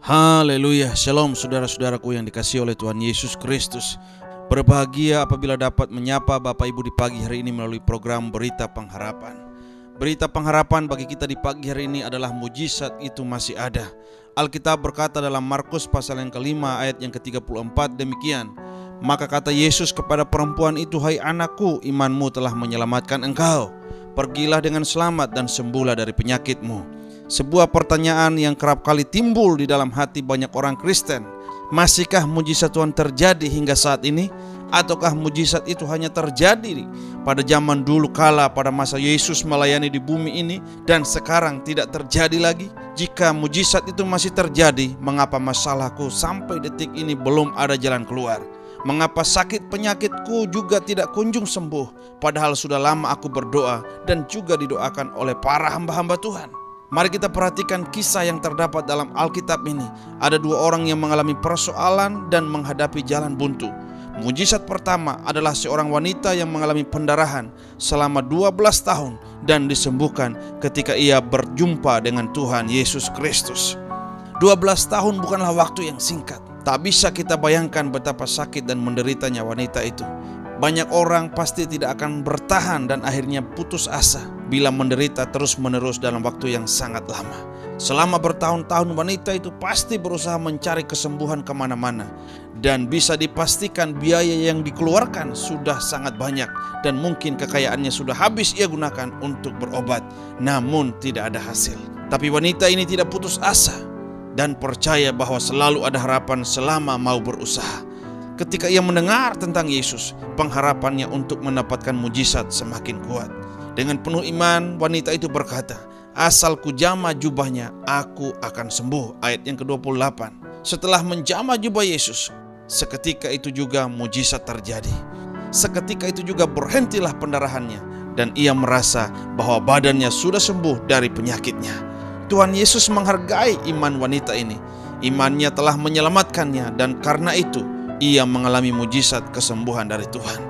Haleluya, shalom saudara-saudaraku yang dikasihi oleh Tuhan Yesus Kristus. Berbahagia apabila dapat menyapa Bapak Ibu di pagi hari ini melalui program Berita Pengharapan. Berita pengharapan bagi kita di pagi hari ini adalah mujizat itu masih ada. Alkitab berkata dalam Markus pasal yang kelima ayat yang ke-34 demikian. Maka kata Yesus kepada perempuan itu, "Hai anakku, imanmu telah menyelamatkan engkau. Pergilah dengan selamat dan sembuhlah dari penyakitmu." Sebuah pertanyaan yang kerap kali timbul di dalam hati banyak orang Kristen. Masihkah mujizat Tuhan terjadi hingga saat ini? Ataukah mujizat itu hanya terjadi pada zaman dulu kala pada masa Yesus melayani di bumi ini dan sekarang tidak terjadi lagi? Jika mujizat itu masih terjadi, mengapa masalahku sampai detik ini belum ada jalan keluar? Mengapa sakit penyakitku juga tidak kunjung sembuh? Padahal sudah lama aku berdoa dan juga didoakan oleh para hamba-hamba Tuhan. Mari kita perhatikan kisah yang terdapat dalam Alkitab ini. Ada dua orang yang mengalami persoalan dan menghadapi jalan buntu. Mujizat pertama adalah seorang wanita yang mengalami pendarahan selama 12 tahun dan disembuhkan ketika ia berjumpa dengan Tuhan Yesus Kristus. 12 tahun bukanlah waktu yang singkat. Tak bisa kita bayangkan betapa sakit dan menderitanya wanita itu. Banyak orang pasti tidak akan bertahan dan akhirnya putus asa bila menderita terus-menerus dalam waktu yang sangat lama. Selama bertahun-tahun wanita itu pasti berusaha mencari kesembuhan kemana-mana. Dan bisa dipastikan biaya yang dikeluarkan sudah sangat banyak. Dan mungkin kekayaannya sudah habis ia gunakan untuk berobat. Namun tidak ada hasil. Tapi wanita ini tidak putus asa dan percaya bahwa selalu ada harapan selama mau berusaha. Ketika ia mendengar tentang Yesus, pengharapannya untuk mendapatkan mujizat semakin kuat. Dengan penuh iman, wanita itu berkata, "Asal ku jama jubahnya, aku akan sembuh." Ayat yang ke-28. Setelah menjama jubah Yesus, seketika itu juga mujizat terjadi. Seketika itu juga berhentilah pendarahannya, dan ia merasa bahwa badannya sudah sembuh dari penyakitnya. Tuhan Yesus menghargai iman wanita ini. Imannya telah menyelamatkannya, dan karena itu ia mengalami mujizat kesembuhan dari Tuhan.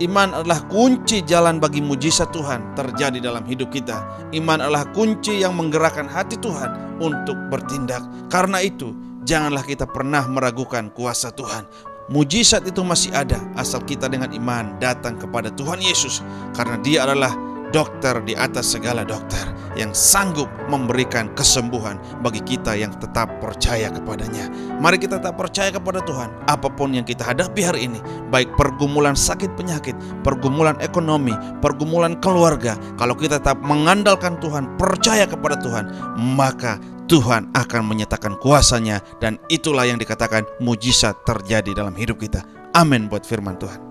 Iman adalah kunci jalan bagi mujizat Tuhan terjadi dalam hidup kita. Iman adalah kunci yang menggerakkan hati Tuhan untuk bertindak. Karena itu, janganlah kita pernah meragukan kuasa Tuhan. Mujizat itu masih ada asal kita dengan iman datang kepada Tuhan Yesus. Karena Dia adalah dokter di atas segala dokter yang sanggup memberikan kesembuhan bagi kita yang tetap percaya kepadanya. Mari kita tetap percaya kepada Tuhan. Apapun yang kita hadapi hari ini, baik pergumulan sakit penyakit, pergumulan ekonomi, pergumulan keluarga, kalau kita tetap mengandalkan Tuhan, percaya kepada Tuhan, maka Tuhan akan menyatakan kuasanya. Dan itulah yang dikatakan mujizat terjadi dalam hidup kita. Amin buat firman Tuhan.